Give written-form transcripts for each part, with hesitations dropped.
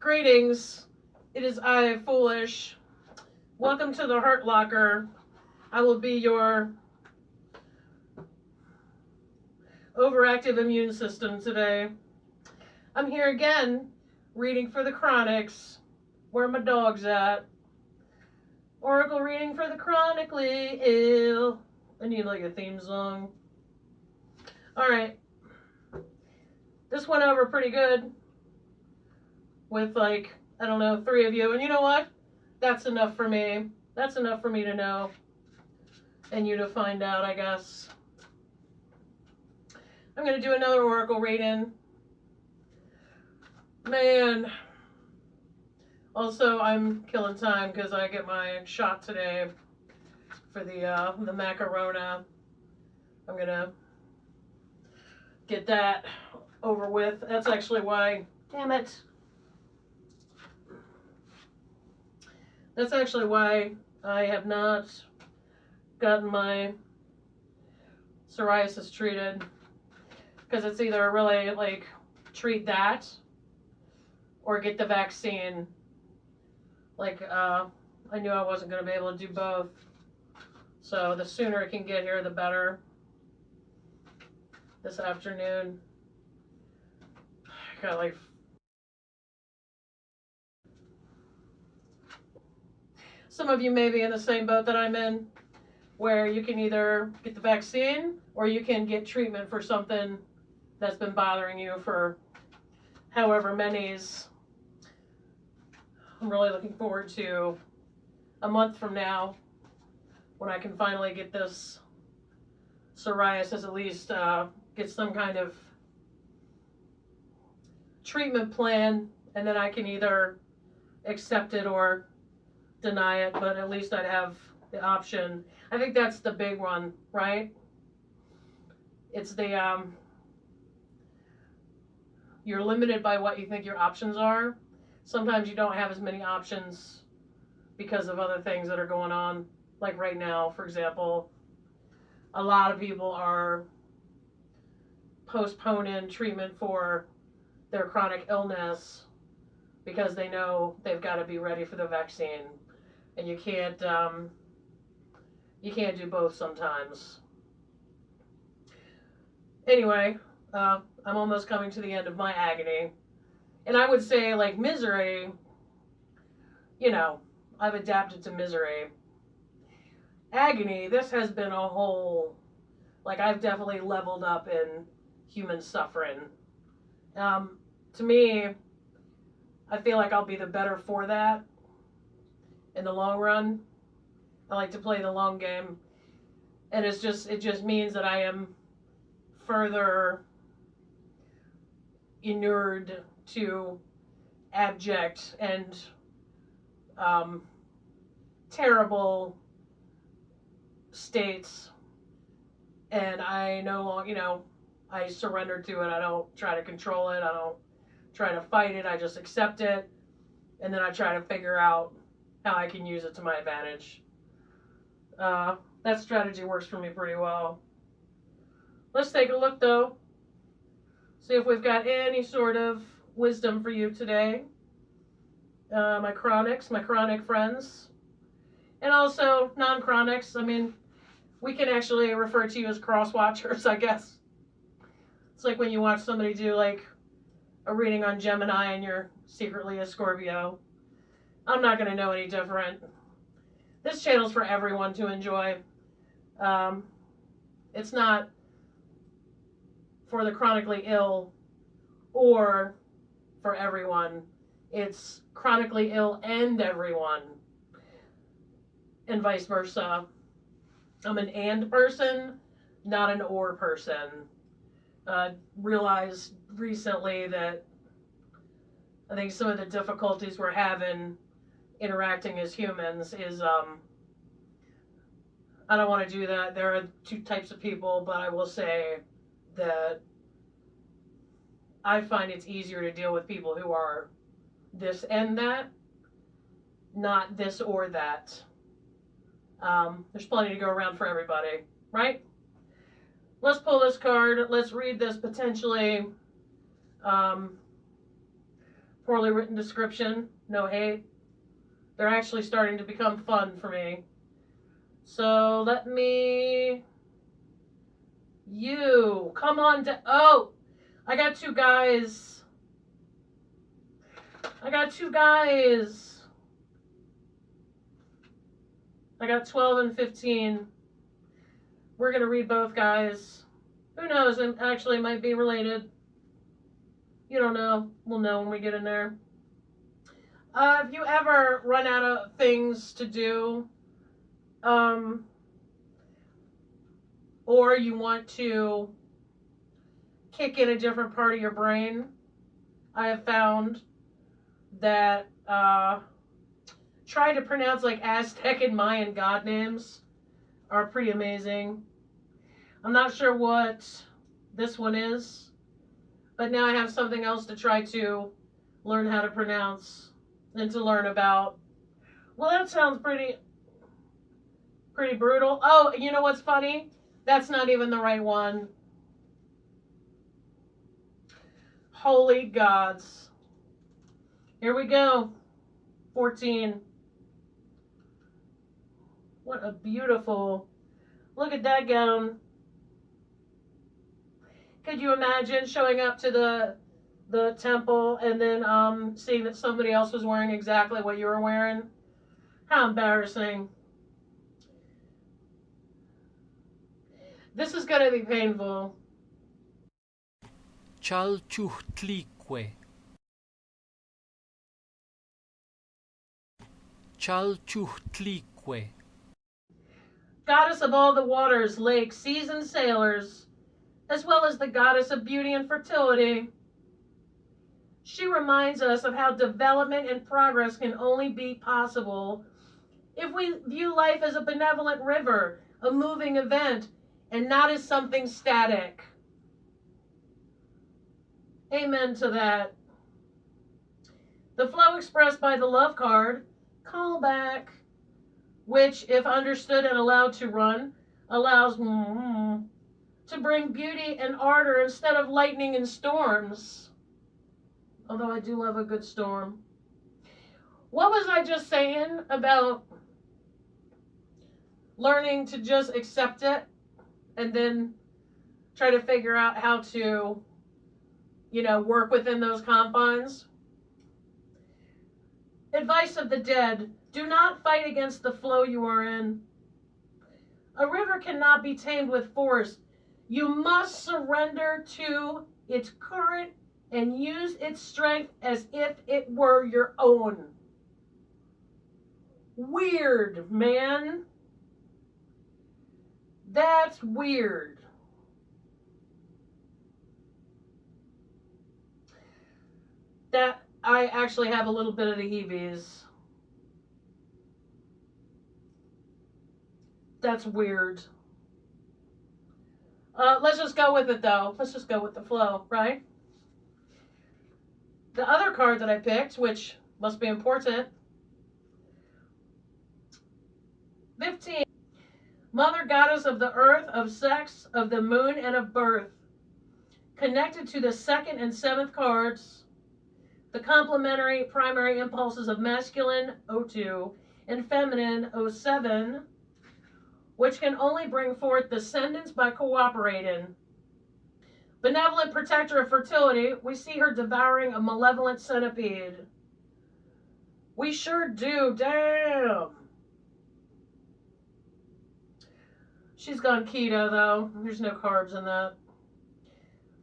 Greetings. It is I, Foolish. Welcome to the Hurt Locker. I will be your overactive immune system today. I'm here again, reading for the Chronics. Where my dog's at. Oracle reading for the Chronically Ill. I need like a theme song. Alright. This went over pretty good. With like, I don't know, 3 of you. And you know what? That's enough for me. That's enough for me to know. And you to find out, I guess. I'm going to do another Oracle reading. Man. Also, I'm killing time because I get my shot today for the macarona. I'm going to get that over with. That's actually why, damn it. That's actually why I have not gotten my psoriasis treated. Because it's either really, like, treat that or get the vaccine. Like, I knew I wasn't going to be able to do both. So the sooner it can get here, the better. This afternoon. I got, like, some of you may be in the same boat that I'm in, where you can either get the vaccine or you can get treatment for something that's been bothering you for however many's. I'm really looking forward to a month from now when I can finally get this psoriasis, at least get some kind of treatment plan, and then I can either accept it or deny it, but at least I'd have the option. I think that's the big one, right? It's the, you're limited by what you think your options are. Sometimes you don't have as many options because of other things that are going on. Like right now, for example, a lot of people are postponing treatment for their chronic illness because they know they've got to be ready for the vaccine. And you can't do both sometimes. Anyway, I'm almost coming to the end of my agony. And I would say, like, misery, you know, I've adapted to misery. Agony, this has been a whole, like, I've definitely leveled up in human suffering. To me, I feel like I'll be the better for that in the long run. I like to play the long game. And it just means that I am further inured to abject and terrible states, and I no longer, you know, I surrender to it. I don't try to control it. I don't try to fight it. I just accept it, and then I try to figure out how I can use it to my advantage. That strategy works for me pretty well. Let's take a look, though. See if we've got any sort of wisdom for you today. My chronics, my chronic friends. And also non-chronics. I mean, we can actually refer to you as cross-watchers, I guess. It's like when you watch somebody do, like, a reading on Gemini and you're secretly a Scorpio. I'm not going to know any different. This channel's for everyone to enjoy. It's not for the chronically ill or for everyone. It's chronically ill and everyone, and vice versa. I'm an and person, not an or person. Realized recently that I think some of the difficulties we're having interacting as humans is, I don't want to do that. There are 2 types of people, but I will say that I find it's easier to deal with people who are this and that, not this or that. There's plenty to go around for everybody, right? Let's pull this card. Let's read this potentially poorly written description. No hate. They're actually starting to become fun for me. So let me... You. Come on. Oh! I got two guys. I got two guys. I got 12 and 15. We're going to read both guys. Who knows? It actually might be related. You don't know. We'll know when we get in there. If you ever run out of things to do, or you want to kick in a different part of your brain, I have found that trying to pronounce like Aztec and Mayan god names are pretty amazing. I'm not sure what this one is, but now I have something else to try to learn how to pronounce and to learn about. Well, that sounds pretty brutal. Oh, you know what's funny? That's not even the right one. Holy gods. Here we go. 14. What a beautiful... Look at that gown. Could you imagine showing up to the temple and then seeing that somebody else was wearing exactly what you were wearing? How embarrassing. This is going to be painful. Chalchuhtlique. Chalchuhtlique. Goddess of all the waters, lakes, seas, and sailors, as well as the goddess of beauty and fertility. She reminds us of how development and progress can only be possible if we view life as a benevolent river, a moving event, and not as something static. Amen to that. The flow expressed by the love card, callback, which, if understood and allowed to run, allows to bring beauty and ardor instead of lightning and storms. Although I do love a good storm. What was I just saying about learning to just accept it and then try to figure out how to, work within those confines? Advice of the dead: do not fight against the flow you are in. A river cannot be tamed with force. You must surrender to its current and use its strength as if it were your own. Weird, man. That's weird. That I actually have a little bit of the heebies. That's weird. Let's just go with it, though. Let's just go with the flow, right? The other card that I picked, which must be important, 15. Mother goddess of the earth, of sex, of the moon, and of birth. Connected to the 2nd and 7th cards, the complementary primary impulses of masculine, 02, and feminine, 07, which can only bring forth descendants by cooperating. Benevolent protector of fertility, we see her devouring a malevolent centipede. We sure do, damn. She's gone keto, though. There's no carbs in that.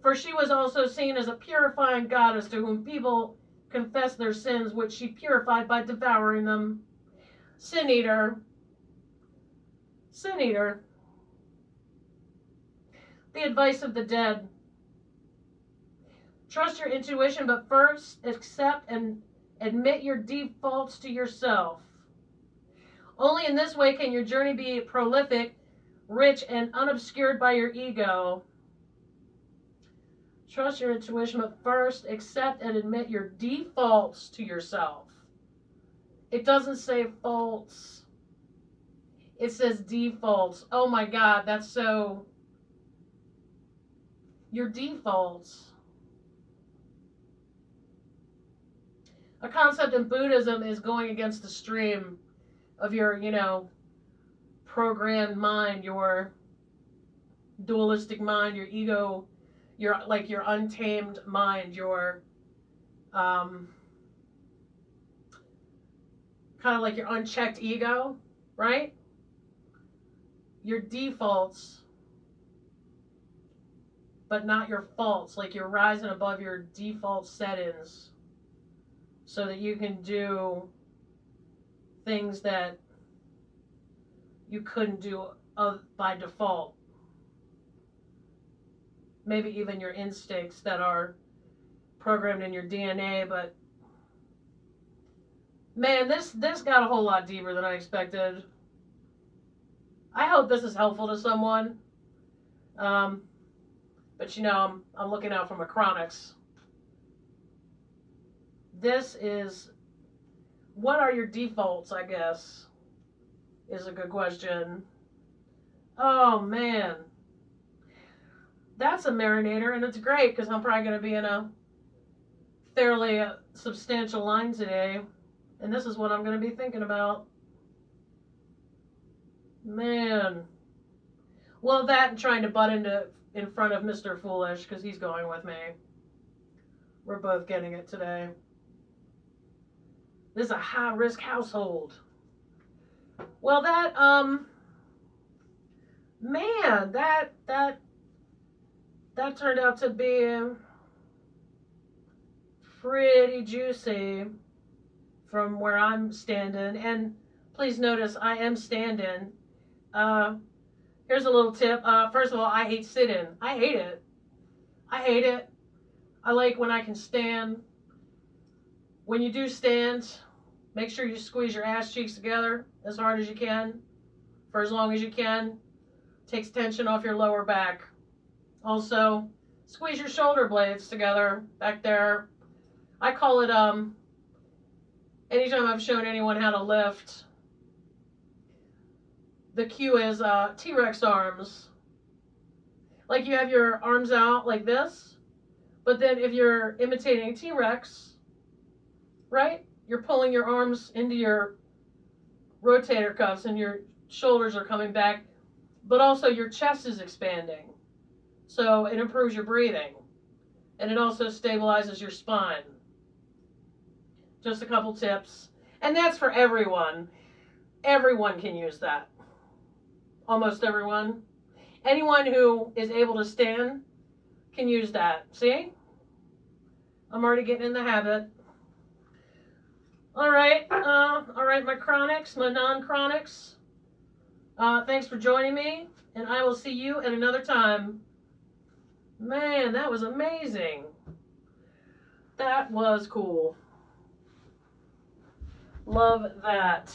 For she was also seen as a purifying goddess to whom people confess their sins, which she purified by devouring them. Sin eater. Sin eater. The advice of the dead. Trust your intuition, but first accept and admit your defaults to yourself. Only in this way can your journey be prolific, rich, and unobscured by your ego. Trust your intuition, but first accept and admit your defaults to yourself. It doesn't say faults. It says defaults. Oh my God, that's so... Your defaults. A concept in Buddhism is going against the stream of your, programmed mind, your dualistic mind, your ego, your untamed mind, your kind of like your unchecked ego, right? Your defaults, but not your faults. Like you're rising above your default settings so that you can do things that you couldn't do by default. Maybe even your instincts that are programmed in your DNA, but man, this got a whole lot deeper than I expected. I hope this is helpful to someone. But I'm looking out for my chronics. This is, what are your defaults, I guess, is a good question. Oh, man. That's a marinator, and it's great because I'm probably going to be in a fairly substantial line today, and this is what I'm going to be thinking about. Man. Well, that and trying to butt in front of Mr. Foolish because he's going with me. We're both getting it today. This is a high-risk household. Well, that, man, that turned out to be pretty juicy from where I'm standing. And please notice, I am standing. Here's a little tip. First of all, I hate sit-in. I hate it. I hate it. I like when I can stand. When you do stand, make sure you squeeze your ass cheeks together as hard as you can for as long as you can. Takes tension off your lower back. Also, squeeze your shoulder blades together back there. I call it, anytime I've shown anyone how to lift, the cue is T-Rex arms. Like you have your arms out like this, but then if you're imitating T-Rex, right? You're pulling your arms into your rotator cuffs and your shoulders are coming back, but also your chest is expanding. So it improves your breathing. And it also stabilizes your spine. Just a couple tips. And that's for everyone. Everyone can use that. Almost everyone. Anyone who is able to stand can use that. See? I'm already getting in the habit. All right, my chronics, my non-chronics. Thanks for joining me, and I will see you at another time. Man, that was amazing. That was cool. Love that.